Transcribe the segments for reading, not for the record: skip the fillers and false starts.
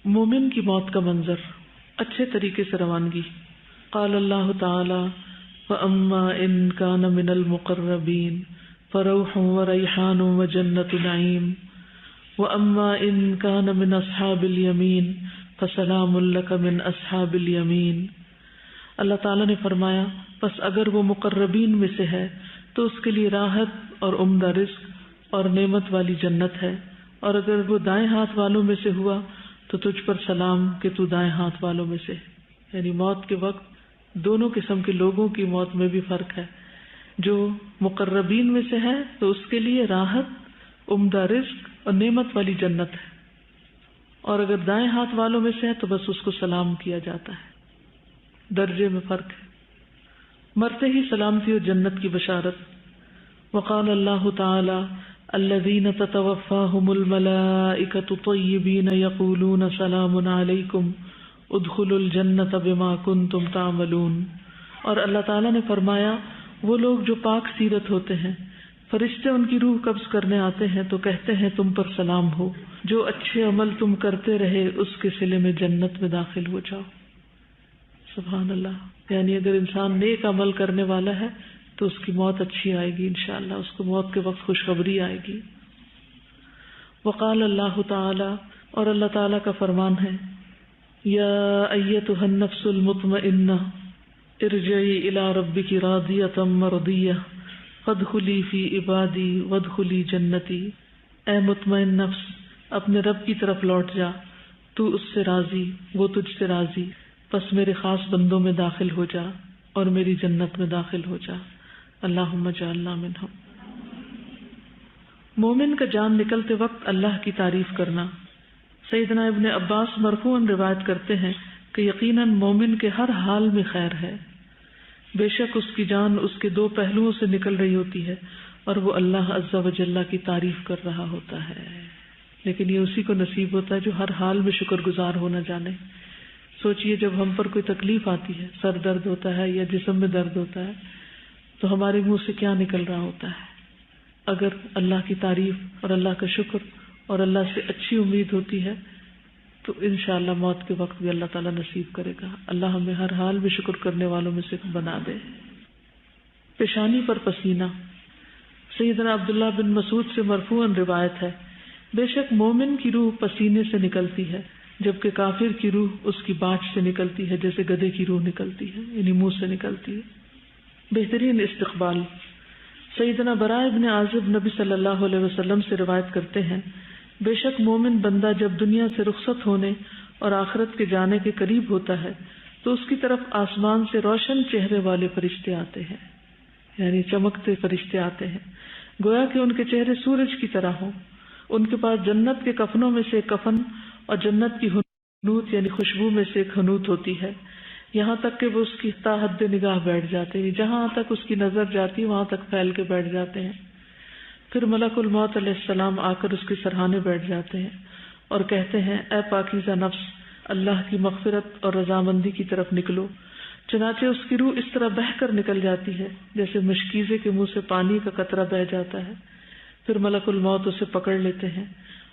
مومن کی موت کا منظر، اچھے طریقے سے روانگی۔ قال اللہ تعالی فَأَمَّا إِن كَانَ مِنَ الْمُقَرَّبِينَ فَرَوْحٌ وَرَيْحَانٌ وَجَنَّةُ نَعِيمٍ وَأَمَّا إِن كَانَ مِنْ أَصْحَابِ الْيَمِينِ فَسَلَامٌ لَكَ مِنْ أَصْحَابِ الْيَمِينِ۔ اللہ تعالیٰ نے فرمایا پس اگر وہ مقربین میں سے ہے تو اس کے لیے راحت اور عمدہ رزق اور نعمت والی جنت ہے، اور اگر وہ دائیں ہاتھ والوں میں سے ہوا تو تجھ پر سلام کہ تو دائیں ہاتھ والوں میں سے۔ یعنی موت کے وقت دونوں قسم کے لوگوں کی موت میں بھی فرق ہے۔ جو مقربین میں سے ہے تو اس کے لیے راحت، عمدہ رزق اور نعمت والی جنت ہے، اور اگر دائیں ہاتھ والوں میں سے ہے تو بس اس کو سلام کیا جاتا ہے، درجے میں فرق ہے۔ مرتے ہی سلامتی اور جنت کی بشارت۔ وقال اللہ تعالی الذین تتوفاہم الملائکۃ طیبین یقولون سلام علیکم ادخلوا الجنۃ بما کنتم تعملون۔ اور اللہ تعالیٰ نے فرمایا وہ لوگ جو پاک سیرت ہوتے ہیں، فرشتے ان کی روح قبض کرنے آتے ہیں تو کہتے ہیں تم پر سلام ہو، جو اچھے عمل تم کرتے رہے اس کے صلے میں جنت میں داخل ہو جاؤ۔ سبحان اللہ۔ یعنی اگر انسان نیک عمل کرنے والا ہے تو اس کی موت اچھی آئے گی انشاءاللہ، اس کو موت کے وقت خوشخبری آئے گی۔ وقال اللہ تعالی، اور اللہ تعالیٰ کا فرمان ہے، یا ایتھا النفس المطمئنہ ارجعی الی ربک راضیۃ مرضیہ فادخلی فی عبادی وادخلی جنتی۔ اے مطمئن نفس، اپنے رب کی طرف لوٹ جا، تو اس سے راضی، وہ تجھ سے راضی، پس میرے خاص بندوں میں داخل ہو جا اور میری جنت میں داخل ہو جا۔ اللہم اجعلنا منہم۔ مومن کا جان نکلتے وقت اللہ کی تعریف کرنا۔ سیدنا ابن عباس مرفوعاً روایت کرتے ہیں کہ یقیناً مومن کے ہر حال میں خیر ہے، بے شک اس کی جان اس کے دو پہلوؤں سے نکل رہی ہوتی ہے اور وہ اللہ عز و جل کی تعریف کر رہا ہوتا ہے، لیکن یہ اسی کو نصیب ہوتا ہے جو ہر حال میں شکر گزار ہونا جانے۔ سوچئے جب ہم پر کوئی تکلیف آتی ہے، سر درد ہوتا ہے یا جسم میں درد ہوتا ہے، تو ہمارے منہ سے کیا نکل رہا ہوتا ہے؟ اگر اللہ کی تعریف اور اللہ کا شکر اور اللہ سے اچھی امید ہوتی ہے تو انشاءاللہ موت کے وقت بھی اللہ تعالیٰ نصیب کرے گا۔ اللہ ہمیں ہر حال میں شکر کرنے والوں میں سے بنا دے۔ پیشانی پر پسینہ۔ سیدنا عبداللہ بن مسعود سے مرفوعاً روایت ہے، بے شک مومن کی روح پسینے سے نکلتی ہے، جبکہ کافر کی روح اس کی باچھ سے نکلتی ہے، جیسے گدھے کی روح نکلتی ہے، یعنی منہ سے نکلتی ہے۔ بہترین استقبال۔ سیدنا براء بن عازب نبی صلی اللہ علیہ وسلم سے روایت کرتے ہیں، بے شک مومن بندہ جب دنیا سے رخصت ہونے اور آخرت کے جانے کے قریب ہوتا ہے تو اس کی طرف آسمان سے روشن چہرے والے فرشتے آتے ہیں، یعنی چمکتے فرشتے آتے ہیں، گویا کہ ان کے چہرے سورج کی طرح ہوں۔ ان کے پاس جنت کے کفنوں میں سے ایک کفن اور جنت کی حنوت یعنی خوشبو میں سے ایک حنوت ہوتی ہے، یہاں تک کہ وہ اس کی تا حد نگاہ بیٹھ جاتے ہیں، جہاں تک اس کی نظر جاتی وہاں تک پھیل کے بیٹھ جاتے ہیں۔ پھر ملک الموت علیہ السلام آ کر اس کے سرہانے بیٹھ جاتے ہیں اور کہتے ہیں، اے پاکیزہ نفس، اللہ کی مغفرت اور رضامندی کی طرف نکلو۔ چنانچہ اس کی روح اس طرح بہہ کر نکل جاتی ہے جیسے مشکیزے کے منہ سے پانی کا قطرہ بہہ جاتا ہے۔ پھر ملک الموت اسے پکڑ لیتے ہیں،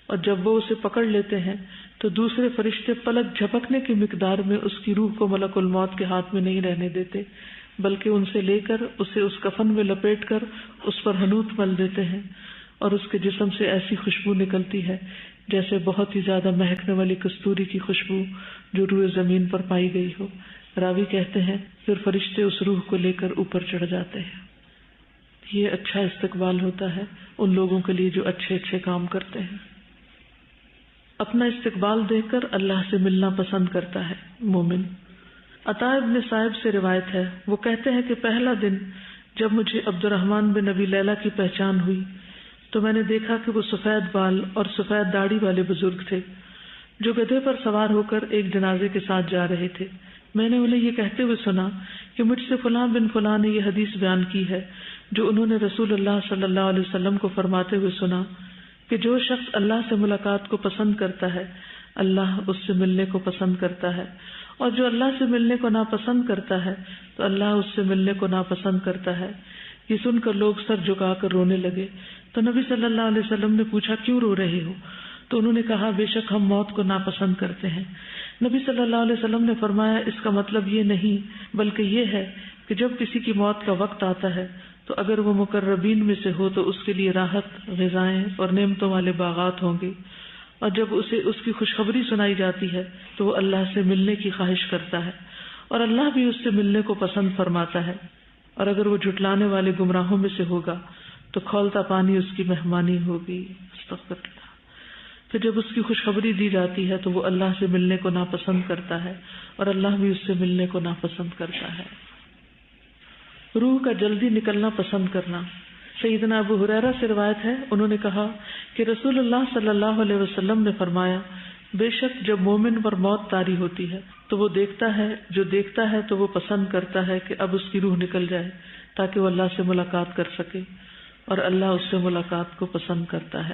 اور جب وہ اسے پکڑ لیتے ہیں تو دوسرے فرشتے پلک جھپکنے کی مقدار میں اس کی روح کو ملک الموت کے ہاتھ میں نہیں رہنے دیتے، بلکہ ان سے لے کر اسے اس کفن میں لپیٹ کر اس پر حنوت مل دیتے ہیں، اور اس کے جسم سے ایسی خوشبو نکلتی ہے جیسے بہت ہی زیادہ مہکنے والی کستوری کی خوشبو جو روئے زمین پر پائی گئی ہو۔ راوی کہتے ہیں، پھر فرشتے اس روح کو لے کر اوپر چڑھ جاتے ہیں۔ یہ اچھا استقبال ہوتا ہے ان لوگوں کے لیے جو اچھے اچھے کام کرتے ہیں۔ اپنا استقبال دیکھ کر اللہ سے ملنا پسند کرتا ہے مومن۔ عطا ابن صائب سے روایت ہے، وہ کہتے ہیں کہ پہلا دن جب مجھے عبد الرحمن بن ابی لیلہ کی پہچان ہوئی تو میں نے دیکھا کہ وہ سفید بال اور سفید داڑھی والے بزرگ تھے جو گدھے پر سوار ہو کر ایک جنازے کے ساتھ جا رہے تھے۔ میں نے انہیں یہ کہتے ہوئے سنا کہ مجھ سے فلاں بن فلاں نے یہ حدیث بیان کی ہے جو انہوں نے رسول اللہ صلی اللہ علیہ وسلم کو فرماتے ہوئے سنا کہ جو شخص اللہ سے ملاقات کو پسند کرتا ہے اللہ اس سے ملنے کو پسند کرتا ہے، اور جو اللہ سے ملنے کو ناپسند کرتا ہے تو اللہ اس سے ملنے کو ناپسند کرتا ہے۔ یہ سن کر لوگ سر جھکا کر رونے لگے تو نبی صلی اللہ علیہ وسلم نے پوچھا، کیوں رو رہے ہو؟ تو انہوں نے کہا بے شک ہم موت کو ناپسند کرتے ہیں۔ نبی صلی اللہ علیہ وسلم نے فرمایا اس کا مطلب یہ نہیں بلکہ یہ ہے کہ جب کسی کی موت کا وقت آتا ہے تو اگر وہ مقربین میں سے ہو تو اس کے لیے راحت، غذائیں اور نعمتوں والے باغات ہوں گے، اور جب اسے اس کی خوشخبری سنائی جاتی ہے تو وہ اللہ سے ملنے کی خواہش کرتا ہے اور اللہ بھی اس سے ملنے کو پسند فرماتا ہے، اور اگر وہ جھٹلانے والے گمراہوں میں سے ہوگا تو کھولتا پانی اس کی مہمانی ہوگی۔ استغفر اللہ۔ پھر جب اس کی خوشخبری دی جاتی ہے تو وہ اللہ سے ملنے کو ناپسند کرتا ہے اور اللہ بھی اس سے ملنے کو ناپسند کرتا ہے۔ روح کا جلدی نکلنا پسند کرنا۔ سیدنا ابو ہریرہ سے روایت ہے، انہوں نے کہا کہ رسول اللہ صلی اللہ علیہ وسلم نے فرمایا بے شک جب مومن پر موت طاری ہوتی ہے تو وہ دیکھتا ہے تو وہ پسند کرتا ہے کہ اب اس کی روح نکل جائے تاکہ وہ اللہ سے ملاقات کر سکے، اور اللہ اس سے ملاقات کو پسند کرتا ہے،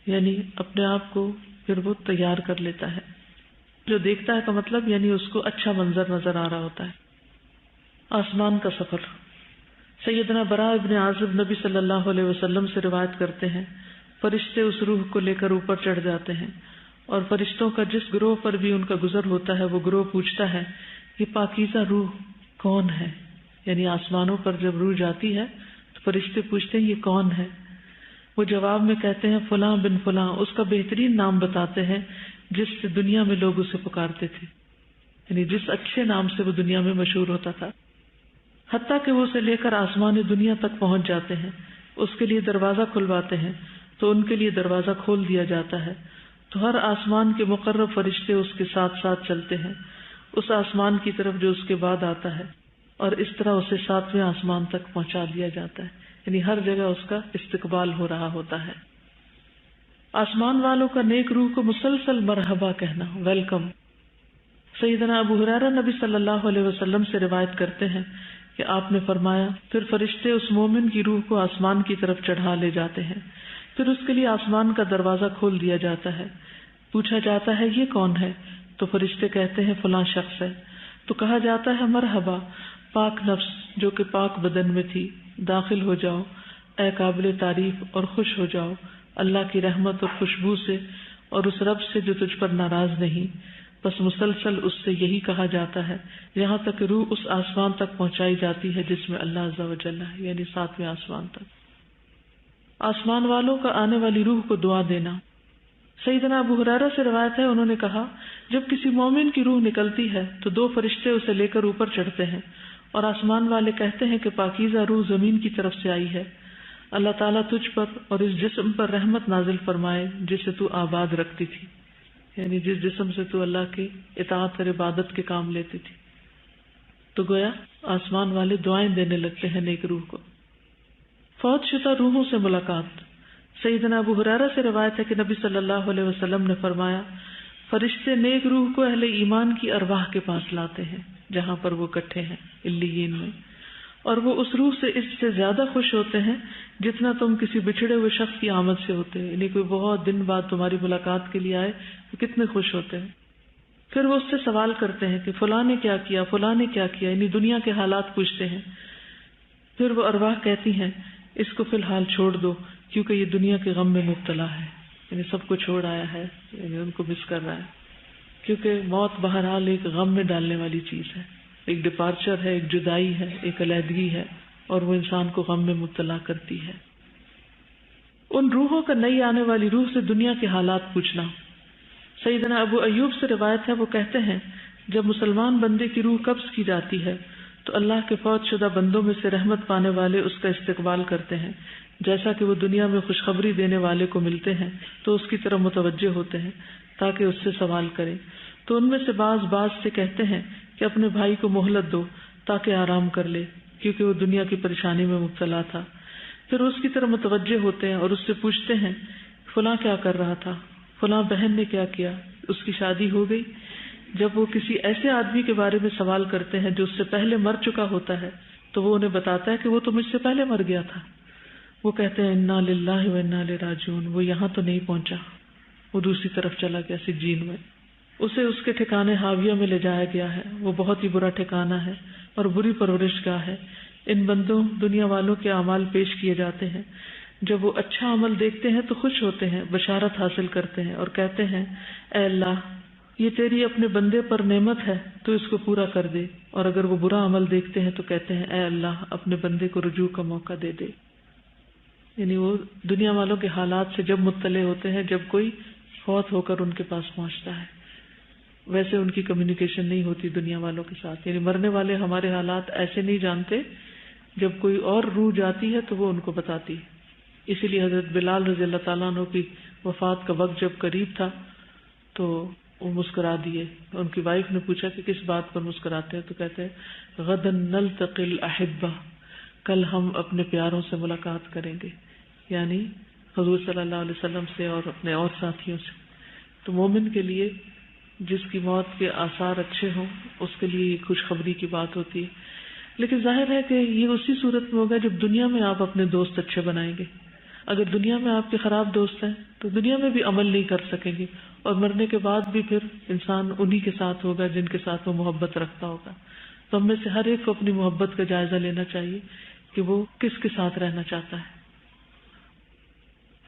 یعنی اپنے آپ کو پھر وہ تیار کر لیتا ہے۔ جو دیکھتا ہے کا مطلب یعنی اس کو اچھا منظر نظر آ رہا ہوتا ہے۔ آسمان کا سفر۔ سیدنا براء ابن عازب نبی صلی اللہ علیہ وسلم سے روایت کرتے ہیں فرشتے اس روح کو لے کر اوپر چڑھ جاتے ہیں، اور فرشتوں کا جس گروہ پر بھی ان کا گزر ہوتا ہے وہ گروہ پوچھتا ہے یہ پاکیزہ روح کون ہے، یعنی آسمانوں پر جب روح جاتی ہے تو فرشتے پوچھتے ہیں یہ کون ہے، وہ جواب میں کہتے ہیں فلاں بن فلاں، اس کا بہترین نام بتاتے ہیں جس سے دنیا میں لوگ اسے پکارتے تھے، یعنی جس اچھے نام سے وہ دنیا میں مشہور ہوتا تھا، حتیٰ کہ وہ اسے لے کر آسمان دنیا تک پہنچ جاتے ہیں، اس کے لیے دروازہ کھلواتے ہیں تو ان کے لیے دروازہ کھول دیا جاتا ہے، تو ہر آسمان کے مقرب فرشتے اس کے ساتھ ساتھ چلتے ہیں اس آسمان کی طرف جو اس کے بعد آتا ہے، اور اس طرح اسے 7ویں آسمان تک پہنچا دیا جاتا ہے، یعنی ہر جگہ اس کا استقبال ہو رہا ہوتا ہے۔ آسمان والوں کا نیک روح کو مسلسل مرحبا کہنا، ویلکم۔ سیدنا ابو ہریرہ نبی صلی اللہ علیہ وسلم سے روایت کرتے ہیں کہ آپ نے فرمایا پھر فرشتے اس مومن کی روح کو آسمان کی طرف چڑھا لے جاتے ہیں، پھر اس کے لیے آسمان کا دروازہ کھول دیا جاتا ہے، پوچھا جاتا ہے یہ کون ہے، تو فرشتے کہتے ہیں فلاں شخص ہے، تو کہا جاتا ہے مرحبا پاک نفس جو کہ پاک بدن میں تھی، داخل ہو جاؤ اے قابل تعریف اور خوش ہو جاؤ اللہ کی رحمت اور خوشبو سے اور اس رب سے جو تجھ پر ناراض نہیں۔ بس مسلسل اس سے یہی کہا جاتا ہے یہاں تک کہ روح اس آسمان تک پہنچائی جاتی ہے جس میں اللہ عز و جل ہے، یعنی 7ویں آسمان تک۔ آسمان والوں کا آنے والی روح کو دعا دینا۔ سیدنا ابو ہریرہ سے روایت ہے، انہوں نے کہا جب کسی مومن کی روح نکلتی ہے تو 2 فرشتے اسے لے کر اوپر چڑھتے ہیں، اور آسمان والے کہتے ہیں کہ پاکیزہ روح زمین کی طرف سے آئی ہے، اللہ تعالیٰ تجھ پر اور اس جسم پر رحمت نازل فرمائے جسے تو آباد رکھتی تھی، یعنی جس جسم سے تو اللہ کی اطاعت اور عبادت کے کام لیتی تھی۔ تو گویا آسمان والے دعائیں دینے لگتے ہیں نیک روح کو۔ فوت شدہ روحوں سے ملاقات۔ سیدنا ابو ہریرہ سے روایت ہے کہ نبی صلی اللہ علیہ وسلم نے فرمایا فرشتے نیک روح کو اہل ایمان کی ارواح کے پاس لاتے ہیں جہاں پر وہ اکٹھے ہیں علیین میں، اور وہ اس روح سے اس سے زیادہ خوش ہوتے ہیں جتنا تم کسی بچھڑے ہوئے شخص کی آمد سے ہوتے ہیں، یعنی کوئی بہت دن بعد تمہاری ملاقات کے لیے آئے تو کتنے خوش ہوتے ہیں۔ پھر وہ اس سے سوال کرتے ہیں کہ فلاں نے کیا کیا، فلاں نے کیا کیا، یعنی دنیا کے حالات پوچھتے ہیں۔ پھر وہ ارواح کہتی ہیں اس کو فی الحال چھوڑ دو کیونکہ یہ دنیا کے غم میں مبتلا ہے، یعنی سب کو چھوڑ آیا ہے، یعنی ان کو مس کر رہا ہے، کیونکہ موت بہرحال ایک غم میں ڈالنے والی چیز ہے، ایک ڈپارچر ہے، ایک جدائی ہے، ایک علیحدگی ہے، اور وہ انسان کو غم میں مبتلا کرتی ہے۔ ان روحوں کا نئی آنے والی روح سے دنیا کے حالات پوچھنا۔ سیدنا ابو ایوب سے روایت ہے، وہ کہتے ہیں جب مسلمان بندے کی روح قبض کی جاتی ہے تو اللہ کے فوت شدہ بندوں میں سے رحمت پانے والے اس کا استقبال کرتے ہیں، جیسا کہ وہ دنیا میں خوشخبری دینے والے کو ملتے ہیں تو اس کی طرف متوجہ ہوتے ہیں تاکہ اس سے سوال کریں، تو ان میں سے بعض سے کہتے ہیں کہ اپنے بھائی کو مہلت دو تاکہ آرام کر لے کیونکہ وہ دنیا کی پریشانی میں مبتلا تھا۔ پھر اس کی طرف متوجہ ہوتے ہیں اور اس سے پوچھتے ہیں فلاں کیا کر رہا تھا، فلاں بہن نے کیا کیا، اس کی شادی ہو گئی۔ جب وہ کسی ایسے آدمی کے بارے میں سوال کرتے ہیں جو اس سے پہلے مر چکا ہوتا ہے تو وہ انہیں بتاتا ہے کہ وہ تو مجھ سے پہلے مر گیا تھا۔ وہ کہتے ہیں انا للہ و انا الیہ راجعون، وہ یہاں تو نہیں پہنچا، وہ دوسری طرف چلا گیا سجین میں، اسے اس کے ٹھکانے حاویہ میں لے جایا گیا ہے، وہ بہت ہی برا ٹھکانہ ہے اور بری پرورش گاہ ہے۔ ان بندوں دنیا والوں کے اعمال پیش کیے جاتے ہیں، جب وہ اچھا عمل دیکھتے ہیں تو خوش ہوتے ہیں، بشارت حاصل کرتے ہیں اور کہتے ہیں اے اللہ یہ تیری اپنے بندے پر نعمت ہے تو اس کو پورا کر دے، اور اگر وہ برا عمل دیکھتے ہیں تو کہتے ہیں اے اللہ اپنے بندے کو رجوع کا موقع دے دے۔ یعنی وہ دنیا والوں کے حالات سے جب مطلع ہوتے ہیں جب کوئی فوت ہو کر ان کے پاس پہنچتا ہے، ویسے ان کی کمیونیکیشن نہیں ہوتی دنیا والوں کے ساتھ، یعنی مرنے والے ہمارے حالات ایسے نہیں جانتے، جب کوئی اور روح جاتی ہے تو وہ ان کو بتاتی ہے۔ اسی لیے حضرت بلال رضی اللہ تعالیٰ عنہ کی وفات کا وقت جب قریب تھا تو وہ مسکرا دیے۔ ان کی وائف نے پوچھا کہ کس بات پر مسکراتے ہیں، تو کہتے ہیں غدا نلتقی الاحبہ، کل ہم اپنے پیاروں سے ملاقات کریں گے، یعنی حضور صلی اللہ علیہ وسلم سے اور اپنے اور ساتھیوں سے۔ تو مومن کے لیے جس کی موت کے آثار اچھے ہوں اس کے لیے یہ خوشخبری کی بات ہوتی ہے، لیکن ظاہر ہے کہ یہ اسی صورت میں ہوگا جب دنیا میں آپ اپنے دوست اچھے بنائیں گے۔ اگر دنیا میں آپ کے خراب دوست ہیں تو دنیا میں بھی عمل نہیں کر سکیں گے، اور مرنے کے بعد بھی پھر انسان انہی کے ساتھ ہوگا جن کے ساتھ وہ محبت رکھتا ہوگا۔ تو ہم میں سے ہر ایک کو اپنی محبت کا جائزہ لینا چاہیے کہ وہ کس کے ساتھ رہنا چاہتا ہے۔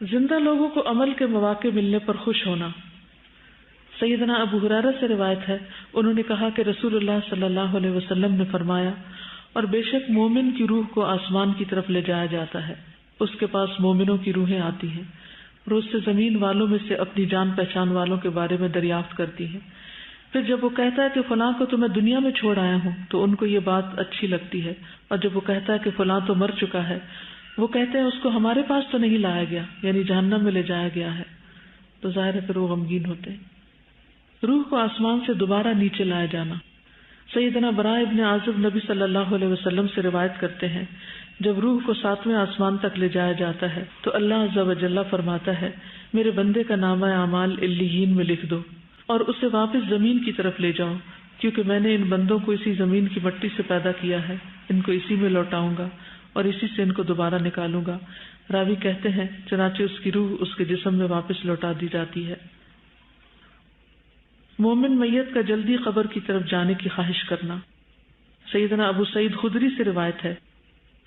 زندہ لوگوں کو عمل کے مواقع ملنے پر خوش ہونا۔ سیدنا ابو ہریرہ سے روایت ہے، انہوں نے کہا کہ رسول اللہ صلی اللہ علیہ وسلم نے فرمایا، اور بے شک مومن کی روح کو آسمان کی طرف لے جایا جاتا ہے، اس کے پاس مومنوں کی روحیں آتی ہیں اور اس سے زمین والوں میں سے اپنی جان پہچان والوں کے بارے میں دریافت کرتی ہیں۔ پھر جب وہ کہتا ہے کہ فلاں کو تو میں دنیا میں چھوڑ آیا ہوں تو ان کو یہ بات اچھی لگتی ہے، اور جب وہ کہتا ہے کہ فلاں تو مر چکا ہے، وہ کہتے ہیں اس کو ہمارے پاس تو نہیں لایا گیا، یعنی جہنم میں لے جایا گیا ہے، تو ظاہر ہے پھر وہ غمگین ہوتے ہیں۔ روح کو آسمان سے دوبارہ نیچے لایا جانا۔ سیدنا براء ابن عازب نبی صلی اللہ علیہ وسلم سے روایت کرتے ہیں، جب روح کو 7ویں آسمان تک لے جایا جاتا ہے تو اللہ عز و جل فرماتا ہے میرے بندے کا نامہ اعمال علیین میں لکھ دو اور اسے واپس زمین کی طرف لے جاؤ، کیونکہ میں نے ان بندوں کو اسی زمین کی مٹی سے پیدا کیا ہے، ان کو اسی میں لوٹاؤں گا اور اسی سے ان کو دوبارہ نکالوں گا۔ راوی کہتے ہیں چنانچہ اس کی روح اس کے جسم میں واپس لوٹا دی جاتی ہے۔ مومن میت کا جلدی قبر کی طرف جانے کی خواہش کرنا۔ سیدنا ابو سعید خدری سے روایت ہے،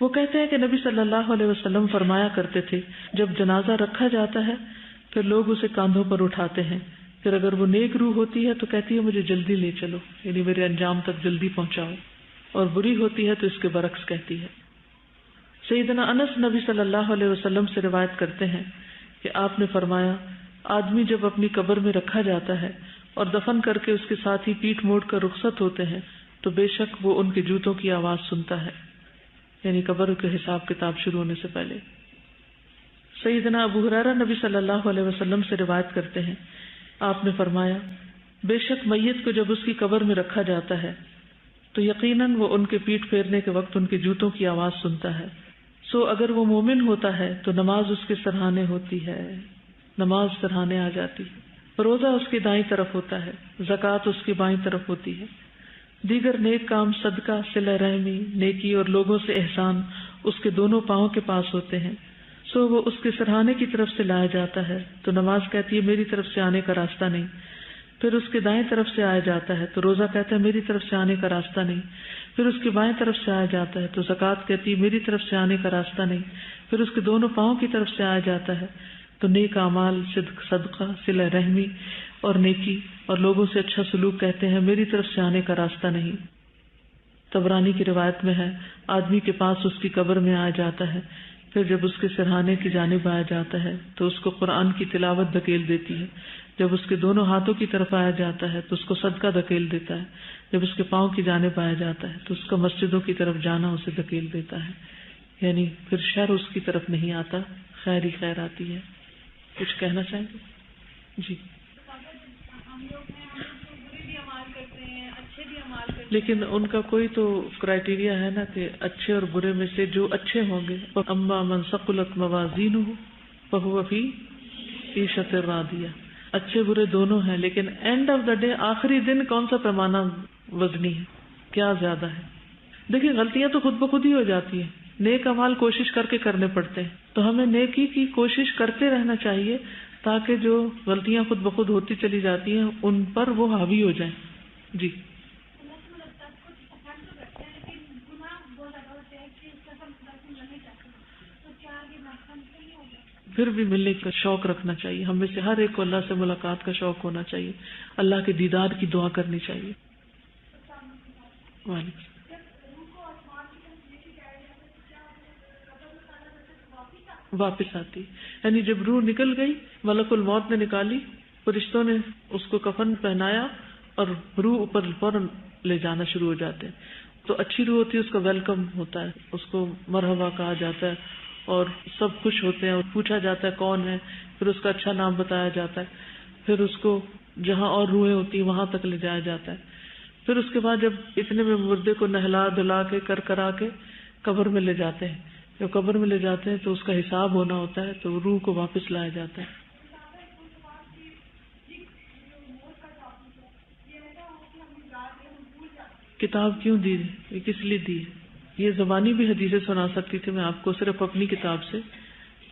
وہ کہتے ہیں کہ نبی صلی اللہ علیہ وسلم فرمایا کرتے تھے جب جنازہ رکھا جاتا ہے پھر لوگ اسے کاندھوں پر اٹھاتے ہیں، پھر اگر وہ نیک روح ہوتی ہے تو کہتی ہے مجھے جلدی لے چلو، یعنی میرے انجام تک جلدی پہنچاؤ، اور بری ہوتی ہے تو اس کے برعکس کہتی ہے۔ سیدنا انس نبی صلی اللہ علیہ وسلم سے روایت کرتے ہیں کہ آپ نے فرمایا آدمی جب اپنی قبر میں رکھا جاتا ہے اور دفن کر کے اس کے ساتھی پیٹھ موڑ کر رخصت ہوتے ہیں تو بے شک وہ ان کے جوتوں کی آواز سنتا ہے، یعنی قبر کے حساب کتاب شروع ہونے سے پہلے۔ سیدنا ابو ہریرہ نبی صلی اللہ علیہ وسلم سے روایت کرتے ہیں، آپ نے فرمایا بے شک میت کو جب اس کی قبر میں رکھا جاتا ہے تو یقیناً وہ ان کے پیٹھ پھیرنے کے وقت ان کے جوتوں کی آواز سنتا ہے، سو اگر وہ مومن ہوتا ہے تو نماز اس کے سرہانے ہوتی ہے، نماز سرہانے آ جاتی ہے، روزہ اس کی دائیں طرف ہوتا ہے، زکوٰۃ اس کی بائیں طرف ہوتی ہے، دیگر نیک کام صدقہ، صلہ رحمی، نیکی اور لوگوں سے احسان اس کے دونوں پاؤں کے پاس ہوتے ہیں، سو وہ اس کے سرہانے کی طرف سے لایا جاتا ہے تو نماز کہتی ہے میری طرف سے آنے کا راستہ نہیں، پھر اس کے دائیں طرف سے آیا جاتا ہے تو روزہ کہتا ہے میری طرف سے آنے کا راستہ نہیں، پھر اس کی بائیں طرف سے آیا جاتا ہے تو زکوٰۃ کہتی ہے میری طرف سے آنے کا راستہ نہیں، پھر اس کے دونوں پاؤں کی طرف سے آیا جاتا ہے تو نیک اعمال، صدقہ، صلہ رحمی اور نیکی اور لوگوں سے اچھا سلوک کہتے ہیں میری طرف سے آنے کا راستہ نہیں۔ طبرانی کی روایت میں ہے آدمی کے پاس اس کی قبر میں آیا جاتا ہے، پھر جب اس کے سرہانے کی جانب آیا جاتا ہے تو اس کو قرآن کی تلاوت دھکیل دیتی ہے، جب اس کے دونوں ہاتھوں کی طرف آیا جاتا ہے تو اس کو صدقہ دھکیل دیتا ہے، جب اس کے پاؤں کی جانب آیا جاتا ہے تو اس کا مسجدوں کی طرف جانا اسے دھکیل دیتا ہے، یعنی پھر شر اس کی طرف نہیں آتا، خیر ہی خیر آتی ہے۔ کچھ کہنا چاہیں گے؟ جی۔ لیکن ان کا کوئی تو کرائیٹیریا ہے نا کہ اچھے اور برے میں سے جو اچھے ہوں گے، اما من ثقلت موازینہ فہو فی عیشۃ راضیہ، اچھے برے دونوں ہیں، لیکن اینڈ آف دا ڈے آخری دن کون سا پیمانہ وزنی ہے، کیا زیادہ ہے؟ دیکھیں غلطیاں تو خود بخود ہی ہو جاتی ہیں، نیک اعمال کوشش کر کے کرنے پڑتے ہیں، تو ہمیں نیکی کی کوشش کرتے رہنا چاہیے تاکہ جو غلطیاں خود بخود ہوتی چلی جاتی ہیں ان پر وہ حاوی ہو جائیں۔ جی۔ پھر بھی ملنے کا شوق رکھنا چاہیے. ہم میں سے ہر ایک کو اللہ سے ملاقات کا شوق ہونا چاہیے, اللہ کے دیدار کی دعا کرنی چاہیے. وعلیکم. واپس آتی, یعنی جب روح نکل گئی, ملک الموت نے نکالی, فرشتوں نے اس کو کفن پہنایا اور روح اوپر فوراً لے جانا شروع ہو جاتے ہیں. تو اچھی روح ہوتی ہے, اس کا ویلکم ہوتا ہے, اس کو مرحبا کہا جاتا ہے اور سب خوش ہوتے ہیں اور پوچھا جاتا ہے کون ہے, پھر اس کا اچھا نام بتایا جاتا ہے, پھر اس کو جہاں اور روحیں ہوتی ہیں وہاں تک لے جایا جاتا ہے. پھر اس کے بعد جب اتنے میں مردے کو نہلا دھلا کے کرا کے قبر میں لے جاتے ہیں, جب قبر میں لے جاتے ہیں تو اس کا حساب ہونا ہوتا ہے, تو روح کو واپس لایا جاتا ہے. کتاب کیوں دی, یہ کس لیے دی ہے؟ یہ زبانی بھی حدیثیں سنا سکتی تھی میں آپ کو صرف اپنی کتاب سے,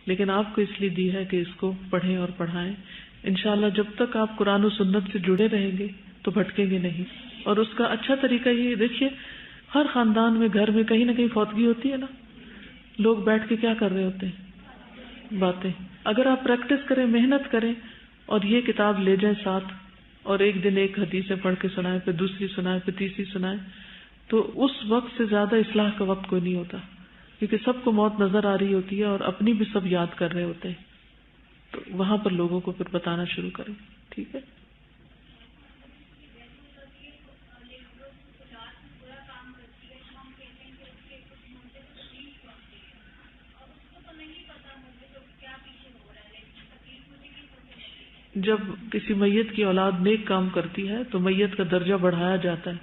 لیکن آپ کو اس لیے دی ہے کہ اس کو پڑھیں اور پڑھائیں. انشاءاللہ جب تک آپ قرآن و سنت سے جڑے رہیں گے تو بھٹکیں گے نہیں. اور اس کا اچھا طریقہ یہ دیکھیے, ہر خاندان میں گھر میں کہیں نہ کہیں فوتگی ہوتی ہے نا, لوگ بیٹھ کے کیا کر رہے ہوتے ہیں, باتیں. اگر آپ پریکٹس کریں, محنت کریں اور یہ کتاب لے جائیں ساتھ, اور ایک دن ایک حدیثیں پڑھ کے سنائیں, پھر دوسری سنائیں, پھر تیسری سنائیں, تو اس وقت سے زیادہ اصلاح کا وقت کوئی نہیں ہوتا, کیونکہ سب کو موت نظر آ رہی ہوتی ہے اور اپنی بھی سب یاد کر رہے ہوتے ہیں. تو وہاں پر لوگوں کو پھر بتانا شروع کریں. ٹھیک ہے. جب کسی میت کی اولاد نیک کام کرتی ہے تو میت کا درجہ بڑھایا جاتا ہے,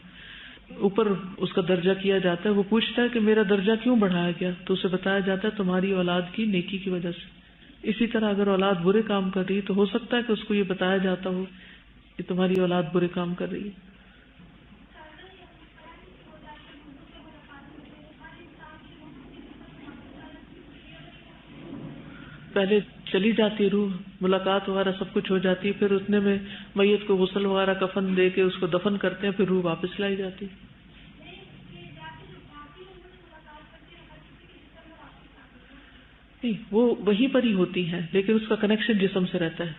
اوپر اس کا درجہ کیا جاتا ہے. وہ پوچھتا ہے کہ میرا درجہ کیوں بڑھایا گیا, تو اسے بتایا جاتا ہے تمہاری اولاد کی نیکی کی وجہ سے. اسی طرح اگر اولاد برے کام کر رہی ہے تو ہو سکتا ہے کہ اس کو یہ بتایا جاتا ہو کہ تمہاری اولاد برے کام کر رہی ہے. پہلے چلی جاتی روح, ملاقات وغیرہ سب کچھ ہو جاتی ہے, پھر اتنے میں میت کو غسل وغیرہ کفن دے کے اس کو دفن کرتے ہیں, پھر روح واپس لائی جاتی. نہیں, وہ وہیں پر ہی ہوتی ہیں, لیکن اس کا کنیکشن جسم سے رہتا ہے.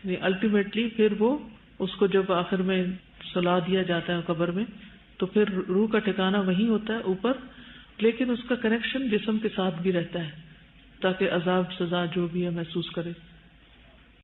یعنی الٹیمیٹلی پھر وہ اس کو جب آخر میں سلا دیا جاتا ہے قبر میں, تو پھر روح کا ٹھکانہ وہیں ہوتا ہے اوپر, لیکن اس کا کنیکشن جسم کے ساتھ بھی رہتا ہے تاکہ عذاب سزا جو بھی ہے محسوس کرے.